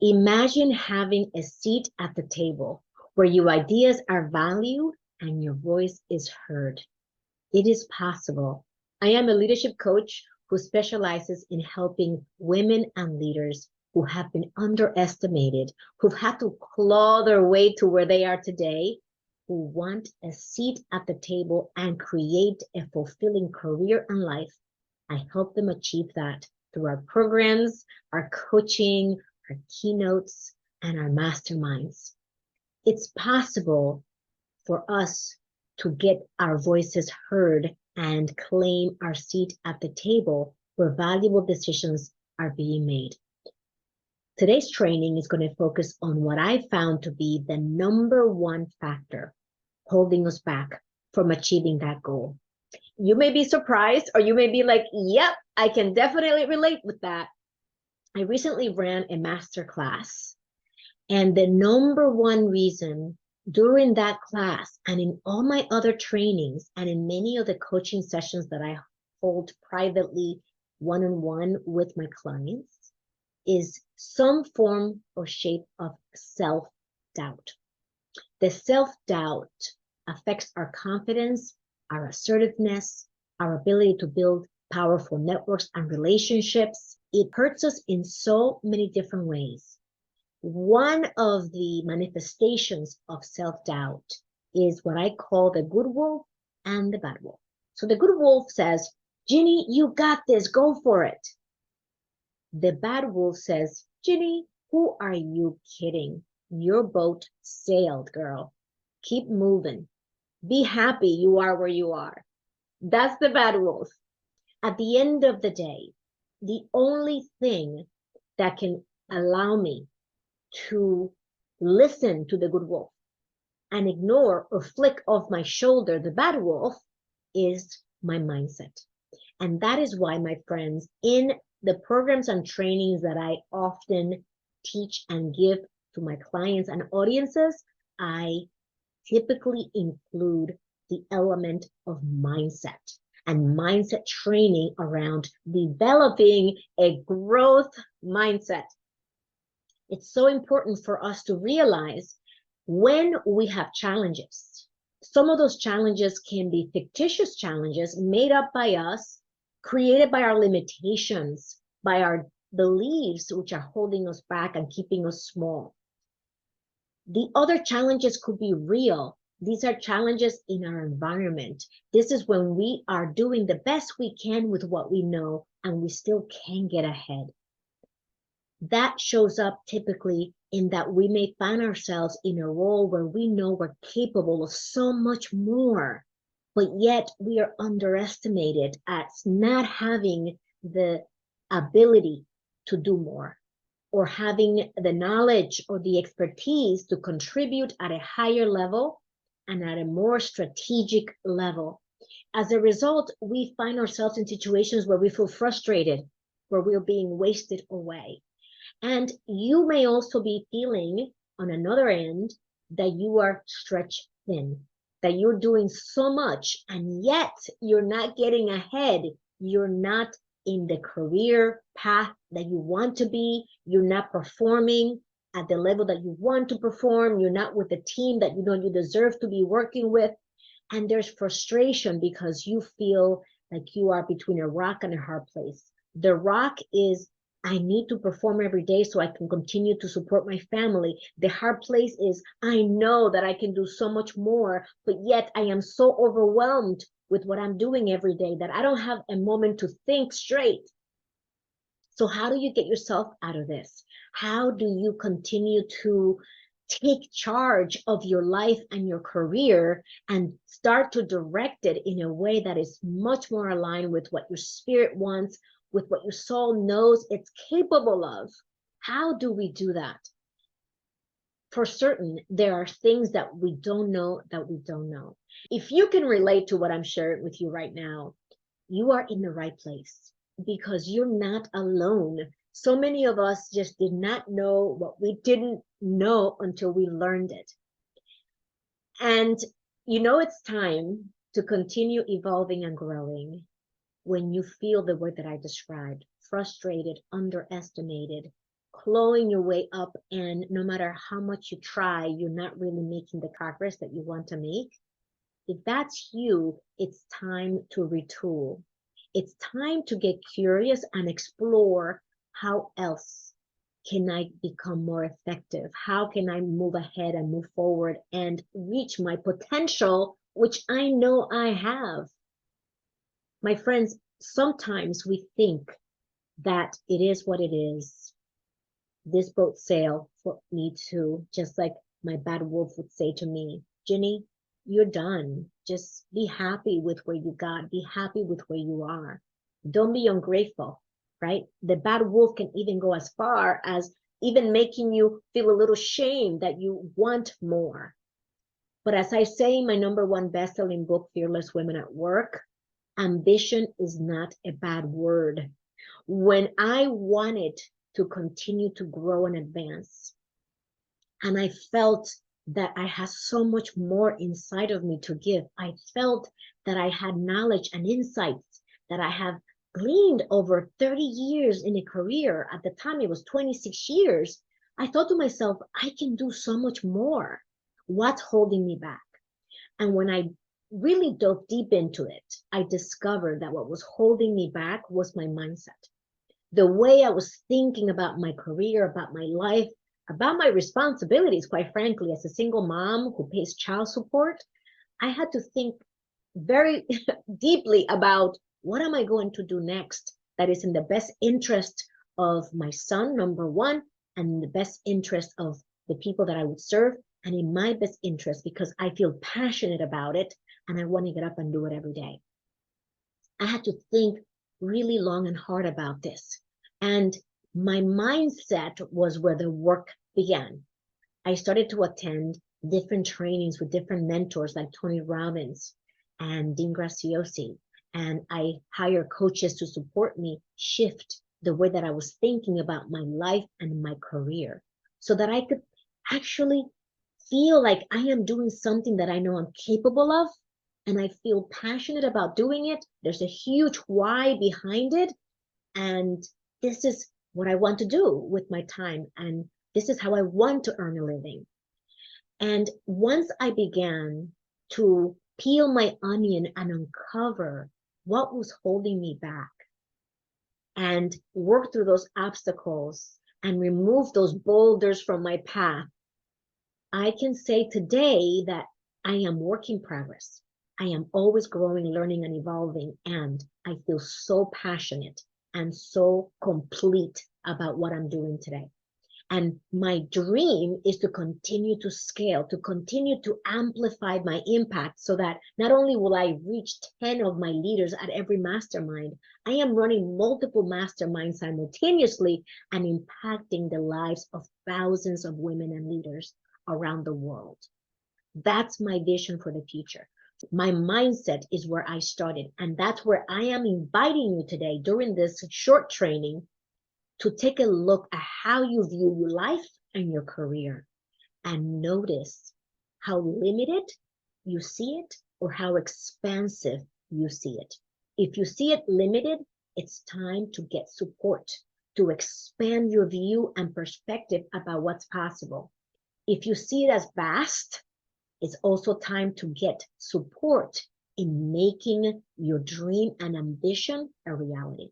Imagine having a seat at the table where your ideas are valued and your voice is heard. It is possible. I am a leadership coach who specializes in helping women and leaders who have been underestimated, who've had to claw their way to where they are today, who want a seat at the table and create a fulfilling career and life. I help them achieve that through our programs, our coaching, our keynotes, and our masterminds. It's possible for us to get our voices heard and claim our seat at the table where valuable decisions are being made. Today's training is going to focus on what I found to be the number one factor holding us back from achieving that goal. You may be surprised, or you may be like, yep, I can definitely relate with that. I recently ran a master class, and the number one reason during that class and in all my other trainings and in many of the coaching sessions that I hold privately one-on-one with my clients is some form or shape of self-doubt. The self-doubt affects our confidence, our assertiveness, our ability to build powerful networks and relationships. It hurts us in so many different ways. One of the manifestations of self-doubt is what I call the good wolf and the bad wolf. So the good wolf says, Ginny, you got this, go for it. The bad wolf says, Ginny, who are you kidding? Your boat sailed, girl. Keep moving. Be happy you are where you are. That's the bad wolf. At the end of the day, the only thing that can allow me to listen to the good wolf and ignore or flick off my shoulder the bad wolf is my mindset. And that is why, my friends, in the programs and trainings that I often teach and give to my clients and audiences, I typically include the element of mindset and mindset training around developing a growth mindset. It's so important for us to realize when we have challenges. Some of those challenges can be fictitious challenges made up by us, created by our limitations, by our beliefs, which are holding us back and keeping us small. The other challenges could be real. These are challenges in our environment. This is when we are doing the best we can with what we know and we still can get ahead. That shows up typically in that we may find ourselves in a role where we know we're capable of so much more, but yet we are underestimated at not having the ability to do more or having the knowledge or the expertise to contribute at a higher level and at a more strategic level. As a result, we find ourselves in situations where we feel frustrated, where we're being wasted away. And you may also be feeling on another end that you are stretched thin, that you're doing so much and yet you're not getting ahead. You're not in the career path that you want to be. You're not performing at the level that you want to perform. You're not with the team that you know you deserve to be working with. And there's frustration because you feel like you are between a rock and a hard place. The rock is, I need to perform every day so I can continue to support my family. The hard place is, I know that I can do so much more, but yet I am so overwhelmed with what I'm doing every day that I don't have a moment to think straight. So how do you get yourself out of this? How do you continue to take charge of your life and your career and start to direct it in a way that is much more aligned with what your spirit wants, with what your soul knows it's capable of? How do we do that? For certain, there are things that we don't know that we don't know. If you can relate to what I'm sharing with you right now, you are in the right place because you're not alone. So many of us just did not know what we didn't know until we learned it. And you know it's time to continue evolving and growing when you feel the word that I described, frustrated, underestimated, clawing your way up, and no matter how much you try, you're not really making the progress that you want to make. If that's you, it's time to retool. It's time to get curious and explore how else can I become more effective? How can I move ahead and move forward and reach my potential, which I know I have? My friends, sometimes we think that it is what it is. This boat sail for me too, just like my bad wolf would say to me, Ginny, you're done. Just be happy with where you got. Be happy with where you are. Don't be ungrateful, right? The bad wolf can even go as far as even making you feel a little shame that you want more. But as I say in my #1 best-selling book, Fearless Women at Work, ambition is not a bad word. When I wanted to continue to grow and advance, and I felt that I had so much more inside of me to give, I felt that I had knowledge and insights that I have gleaned over 30 years in a career. At the time, it was 26 years. I thought to myself, I can do so much more. What's holding me back? And when I really dove deep into it, I discovered that what was holding me back was my mindset. The way I was thinking about my career, about my life, about my responsibilities, quite frankly, as a single mom who pays child support, I had to think very deeply about what am I going to do next that is in the best interest of my son, #1, and in the best interest of the people that I would serve, and in my best interest because I feel passionate about it and I want to get up and do it every day. I had to think really long and hard about this. And my mindset was where the work began. I started to attend different trainings with different mentors like Tony Robbins and Dean Graziosi. And I hired coaches to support me shift the way that I was thinking about my life and my career so that I could actually feel like I am doing something that I know I'm capable of and I feel passionate about doing it. There's a huge why behind it. And this is what I want to do with my time. And this is how I want to earn a living. And once I began to peel my onion and uncover what was holding me back and work through those obstacles and remove those boulders from my path, I can say today that I am work in progress. I am always growing, learning, and evolving. And I feel so passionate and so complete about what I'm doing today. And my dream is to continue to scale, to continue to amplify my impact so that not only will I reach 10 of my leaders at every mastermind, I am running multiple masterminds simultaneously and impacting the lives of thousands of women and leaders around the world. That's my vision for the future. My mindset is where I started, and that's where I am inviting you today during this short training to take a look at how you view your life and your career and notice how limited you see it or how expansive you see it. If you see it limited, it's time to get support to expand your view and perspective about what's possible. If you see it as vast, it's also time to get support in making your dream and ambition a reality.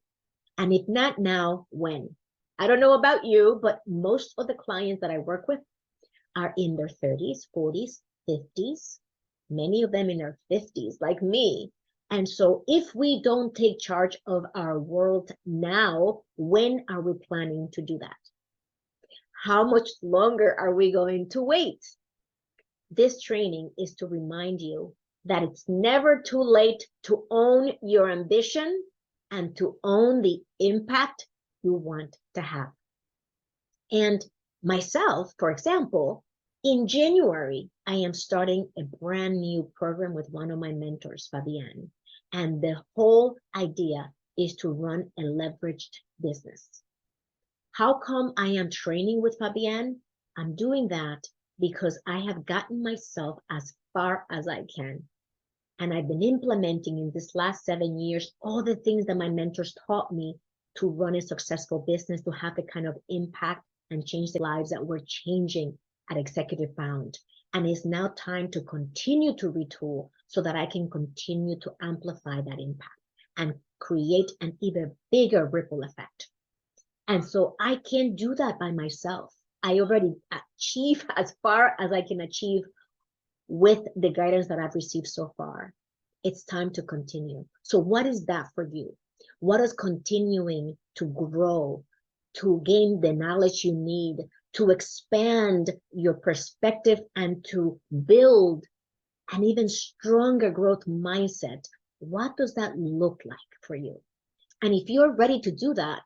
And if not now, when? I don't know about you, but most of the clients that I work with are in their 30s, 40s, 50s, many of them in their 50s, like me. And so if we don't take charge of our world now, when are we planning to do that? How much longer are we going to wait? This training is to remind you that it's never too late to own your ambition and to own the impact you want to have. And myself, for example, in January, I am starting a brand new program with one of my mentors, Fabienne. And the whole idea is to run a leveraged business. How come I am training with Fabienne? I'm doing that because I have gotten myself as far as I can. And I've been implementing in this last 7 years all the things that my mentors taught me to run a successful business, to have the kind of impact and change the lives that we're changing at Executive Bound. And it's now time to continue to retool so that I can continue to amplify that impact and create an even bigger ripple effect. And so I can't do that by myself. I already achieve as far as I can achieve with the guidance that I've received so far. It's time to continue. So what is that for you? What is continuing to grow, to gain the knowledge you need, to expand your perspective and to build an even stronger growth mindset? What does that look like for you? And if you're ready to do that,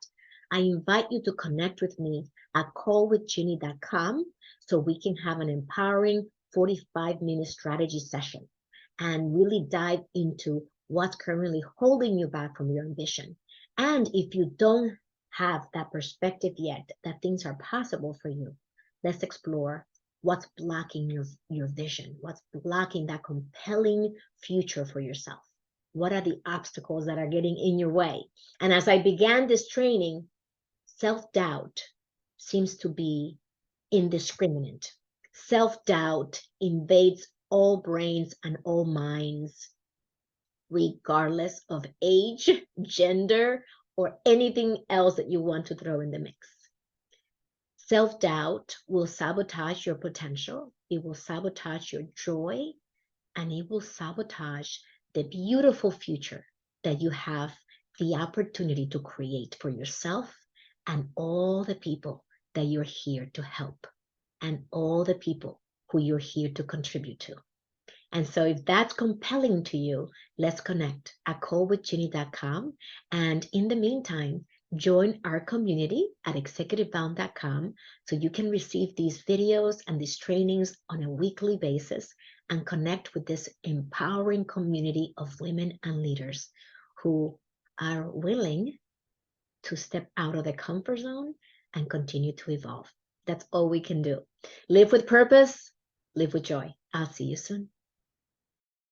I invite you to connect with me at callwithginny.com so we can have an empowering 45-minute strategy session and really dive into what's currently holding you back from your ambition. And if you don't have that perspective yet, that things are possible for you, let's explore what's blocking your vision, what's blocking that compelling future for yourself. What are the obstacles that are getting in your way? And as I began this training, self-doubt seems to be indiscriminate. Self-doubt invades all brains and all minds, regardless of age, gender, or anything else that you want to throw in the mix. Self-doubt will sabotage your potential. It will sabotage your joy, and it will sabotage the beautiful future that you have the opportunity to create for yourself and all the people that you're here to help and all the people who you're here to contribute to. And so if that's compelling to you, let's connect at callwithginny.com. And in the meantime, join our community at executivebound.com so you can receive these videos and these trainings on a weekly basis and connect with this empowering community of women and leaders who are willing to step out of the comfort zone and continue to evolve. That's all we can do. Live with purpose, live with joy. I'll see you soon.